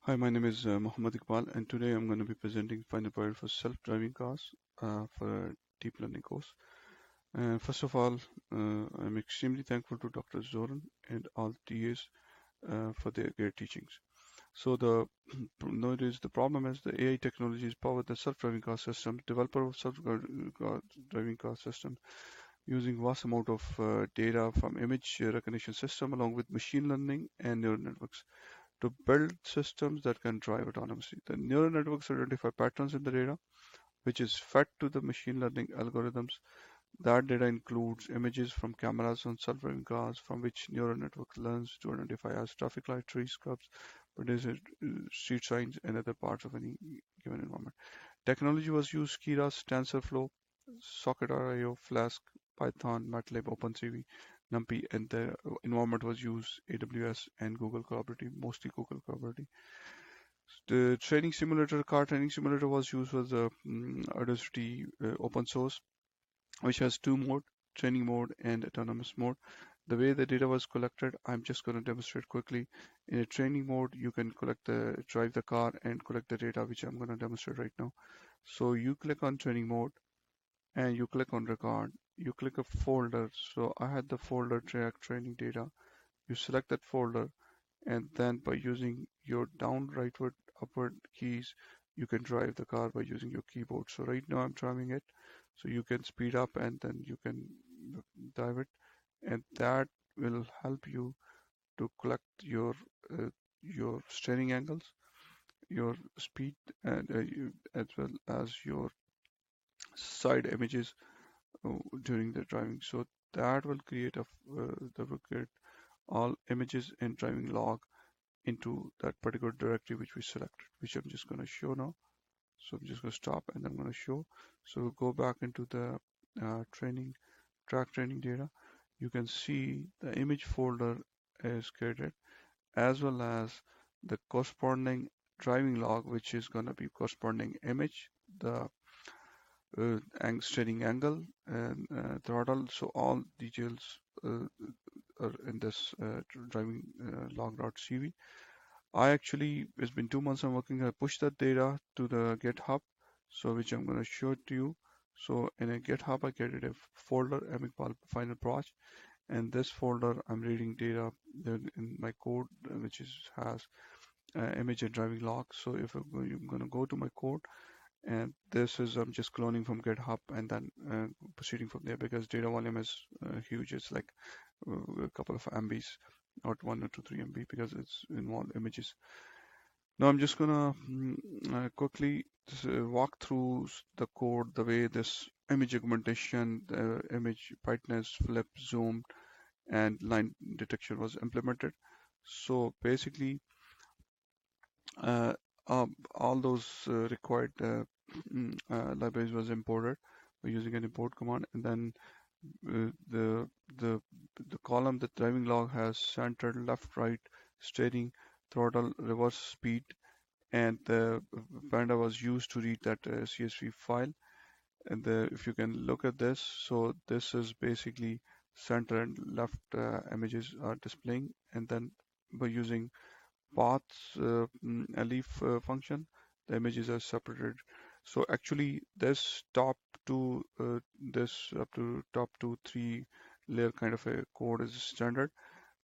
Hi, my name is Mohammed Iqbal, and today I'm going to be presenting final project for self-driving cars for a deep learning course. First of all, I'm extremely thankful to Dr. Zoran and all TAs for their great teachings. So nowadays the problem is the AI technologies power the self-driving car system. Developer of self-driving car system using vast amount of data from image recognition system along with machine learning and neural networks to build systems that can drive autonomously. The neural networks identify patterns in the data, which is fed to the machine learning algorithms. That data includes images from cameras on self-driving cars, from which neural network learns to identify as traffic light, trees, curbs, pedestrian street signs, and other parts of any given environment. Technology was used Keras, TensorFlow, Socket.io, Flask, Python, MATLAB, OpenCV, NumPy, and the environment was used AWS and Google Collaborative, mostly Google Collaborative. The training simulator, car training simulator was used was the Audacity open source, which has two mode, training mode and autonomous mode. The way the data was collected, I'm just going to demonstrate quickly. In a training mode, you can drive the car and collect the data, which I'm going to demonstrate right now. So you click on training mode and you click on record. You click a folder. So I had the folder track training data. You select that folder and then by using your down, rightward, upward keys, you can drive the car by using your keyboard. So right now I'm driving it. So you can speed up and then you can drive it, and that will help you to collect your steering angles, your speed, and as well as your side images during the driving. So that will that will create all images and driving log into that particular directory which we selected, which I'm just going to show now. So I'm just going to stop and I'm going to show. So we'll go back into the track training data. You can see the image folder is created as well as the corresponding driving log, which is going to be corresponding image, the steering angle and throttle. So all details are in this driving log.cv. I actually, it's been 2 months I'm working. I pushed that data to the GitHub, so which I'm going to show it to you. So in a GitHub, I created a folder, Iqbal Final Project, and this folder I'm reading data in my code, which has image and driving log. So if I'm going to go to my code, and this is I'm just cloning from GitHub and then proceeding from there because data volume is huge. It's like a couple of MBs, not 1 or 2, 3 MB because it's involved images. Now I'm just gonna quickly walk through the code, the way this image augmentation, the image brightness, flip, zoom, and line detection was implemented. So basically, all those required libraries was imported by using an import command, and then uh, the the the column, the driving log has center, left, right, steering, throttle, reverse speed, and the Panda was used to read that CSV file. And if you can look at this, so this is basically center and left images are displaying, and then by using paths leaf function, the images are separated. So actually, this up to top 2, 3 layer kind of a code is standard.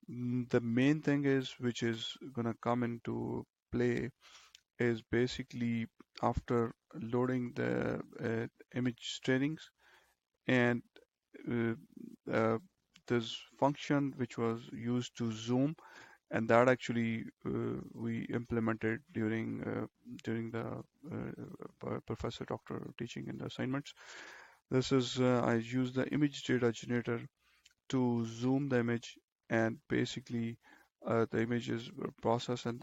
The main thing is which is gonna come into play is basically after loading the image trainings and uh, uh, this function which was used to zoom, and that actually we implemented during the professor doctor teaching in the assignments. This is I use the image data generator to zoom the image, and basically the images were processed and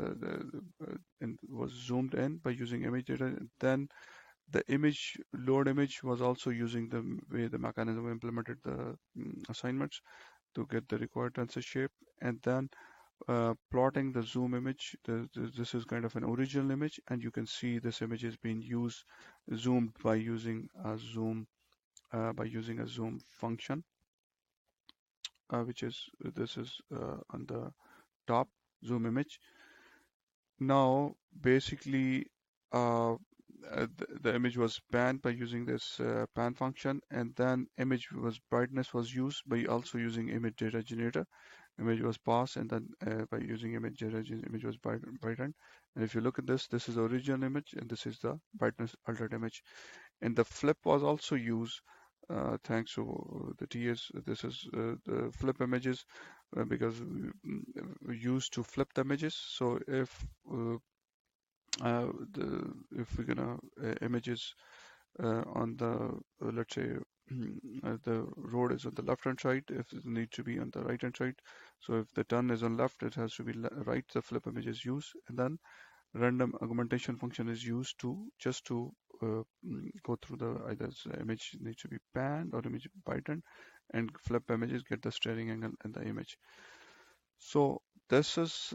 and was zoomed in by using image data. And then the image load image was also using the way the mechanism implemented the assignments to get the required tensor shape, and then plotting the zoom image. This is kind of an original image, and you can see this image is being used zoomed by using a zoom function, which is this is on the top zoom image. now basically the image was panned by using this pan function, and then image was brightness was used by also using image data generator. Image was passed, and then by using image data image was brightened. And if you look at this, this is the original image, and this is the brightness altered image. And the flip was also used thanks to the TS. This is the flip images because we used to flip the images. So uh, if we're gonna images on the let's say the road is on the left hand side, if it need to be on the right hand side. So if the turn is on left, it has to be right. The flip image is used, and then random augmentation function is used to just to go through the either image needs to be panned or image brightened, and flip images get the steering angle and the image. So this is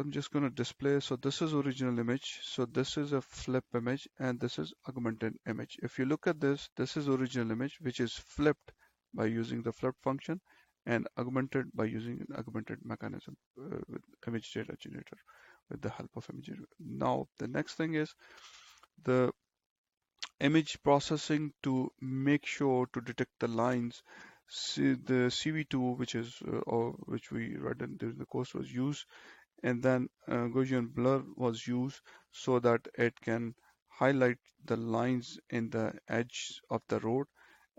I'm just going to display. So this is original image. So this is a flip image, and this is augmented image. If you look at this, this is original image which is flipped by using the flip function, and augmented by using an augmented mechanism with image data generator with the help of image generator. Now the next thing is the image processing to make sure to detect the lines. The CV2, which is or which we read in during the course, was used, and then Gaussian blur was used so that it can highlight the lines in the edge of the road,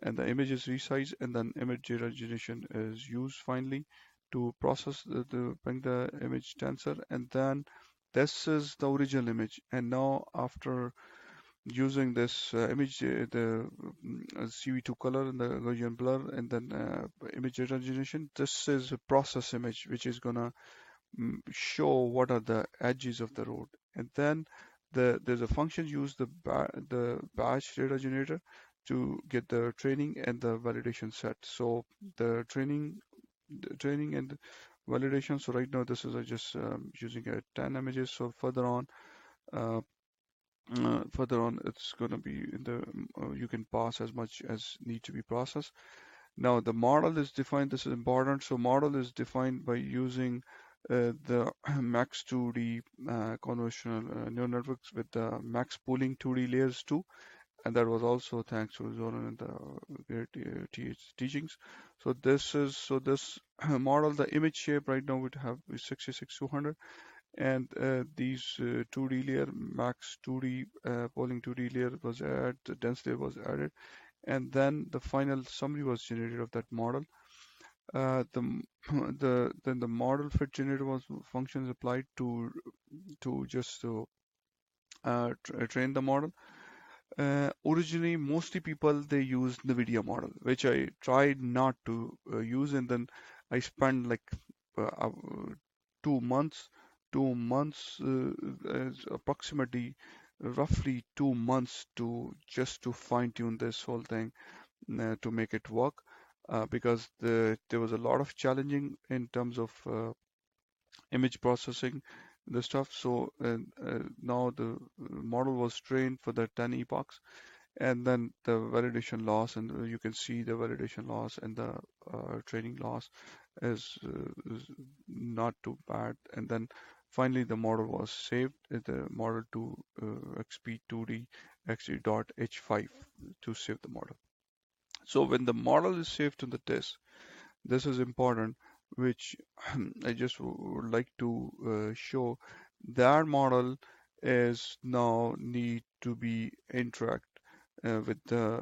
and the image is resized, and then image data generation is used finally to process bring the image tensor, and then this is the original image. And now after using this image, the CV2 color and the Gaussian blur, and then image data generation, this is a process image which is gonna show what are the edges of the road. And then there's a function used the batch data generator to get the training and the validation set. So the training and validation. So right now this is just using 10 images. So uh, further on it's going to be in the you can pass as much as need to be processed. Now the model is defined. This is important. So model is defined by using the max 2D convolutional neural networks with the max pooling 2D layers too, and that was also thanks to Zoran and the great teachings. So this model, the image shape right now would have 66200, and these 2D layer max 2D polling 2D layer was added, the density was added, and then the final summary was generated of that model. Then the model fit generator was functions applied to just to train the model. Originally, mostly people they use the video model, which I tried not to use, and then I spent like 2 months, 2 months, approximately roughly 2 months to just to fine tune this whole thing to make it work because there was a lot of challenging in terms of image processing the stuff. So now the model was trained for the 10 epochs, and then the validation loss, and you can see the validation loss and the training loss is not too bad. And then finally the model was saved, the model to XP2D XD.H5 to save the model. So when the model is saved to the disk, this is important, which I just would like to show. That model is now need to be interact with the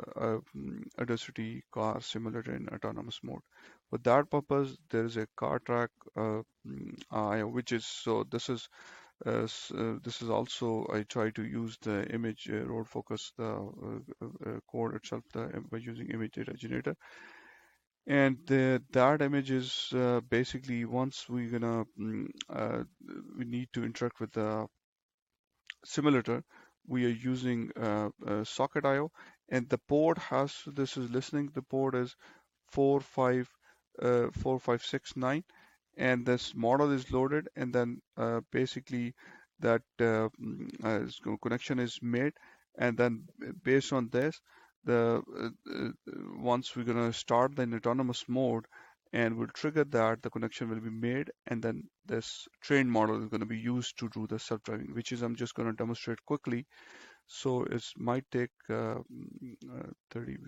adversity car simulator in autonomous mode. For that purpose, there is a car track, which is so. This is also I try to use the image road focus the code itself by using image data generator, and that image is basically once we're gonna we need to interact with the simulator, we are using socket IO, and the port has this is listening. The port is 4569, and this model is loaded, and then basically that connection is made, and then based on this, the once we're gonna start the autonomous mode, and will trigger that the connection will be made, and then this trained model is going to be used to do the self-driving, which is I'm just going to demonstrate quickly. So it might take 30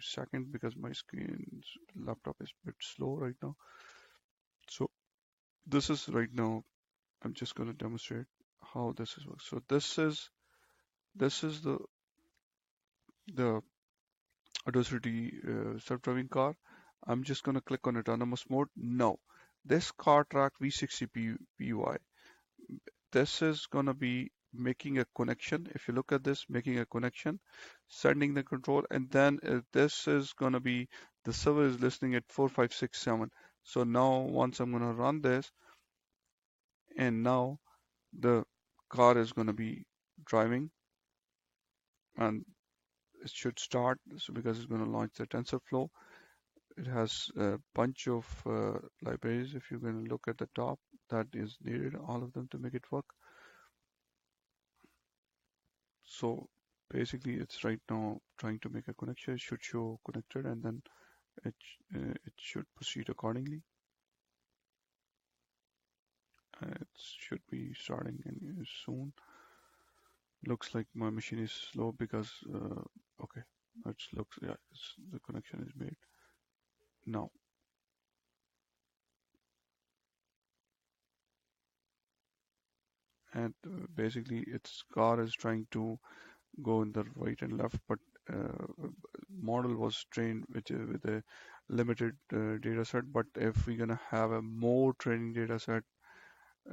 seconds because my laptop is a bit slow right now. So this is right now, I'm just going to demonstrate how this is works. So this is the Audacity self-driving car. I'm just going to click on autonomous mode. No, this car track V60 PUI. This is going to be making a connection. If you look at this, making a connection, sending the control, and then this is going to be the server is listening at 4567. So now once I'm going to run this, and now the car is going to be driving, and it should start. So because it's going to launch the TensorFlow. It has a bunch of libraries. If you're going to look at the top, that is needed, all of them to make it work. So basically, it's right now trying to make a connection. It should show connected, and then it should proceed accordingly. It should be starting soon. Looks like my machine is slow because okay, it looks, yeah, the connection is made now. And basically, its car is trying to go in the right and left, but model was trained with a limited data set. But if we're gonna have a more training data set,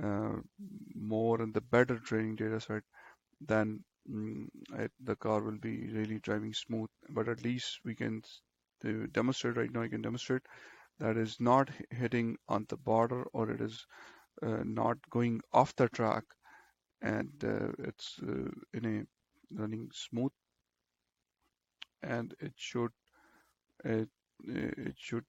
uh, more and the better training data set, then the car will be really driving smooth. But at least we can demonstrate right now. I can demonstrate that is not hitting on the border, or it is not going off the track, and it's in a running smooth, and it, it should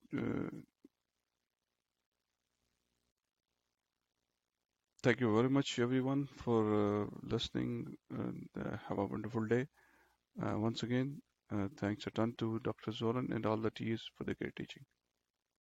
thank you very much everyone for listening, and have a wonderful day. Once again, thanks a ton to Dr. Zoran and all the TAs for the great teaching.